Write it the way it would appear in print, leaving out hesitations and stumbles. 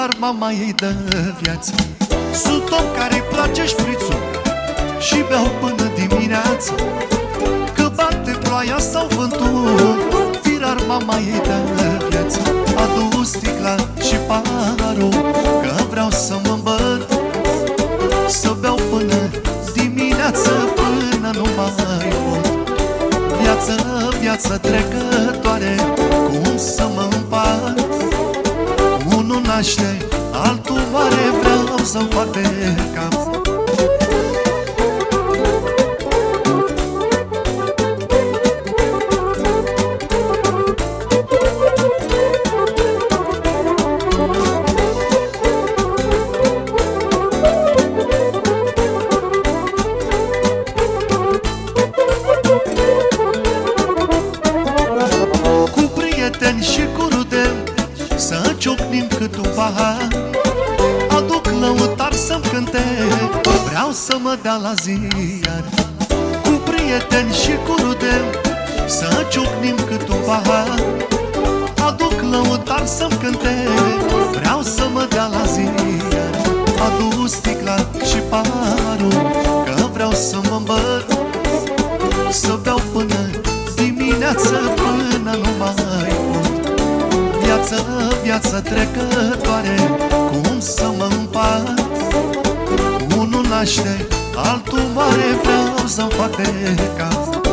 Iar mama ei dă viață. Sunt om care-i place șprițul și beau până dimineață. Că bate ploaia sau vântul, iar mama ei dă viață. Adu sticla și paharul, că vreau să mă îmbăt, să beau până dimineață, până nu mai pot. Viață, viață trecătoare, cum să mă împart? Unul naște, altul moare, vreau să-mi fac de cap. Și cu rudel să ciocnim cât un pahar. Aduc lăutar să-mi cânte, vreau să mă dea la ziar. Cu prieteni și cu rudel să ciocnim cât un pahar. Aduc lăutar să-mi cânte, vreau să mă dea la ziar. Adu sticla și paharul, că vreau să mă îmbăt, să beau până dimineață, până nu mai pot. Viață, viață trecătoare, cum să mă împart? Unul naște, altul moare, vreau să-mi fac de cap.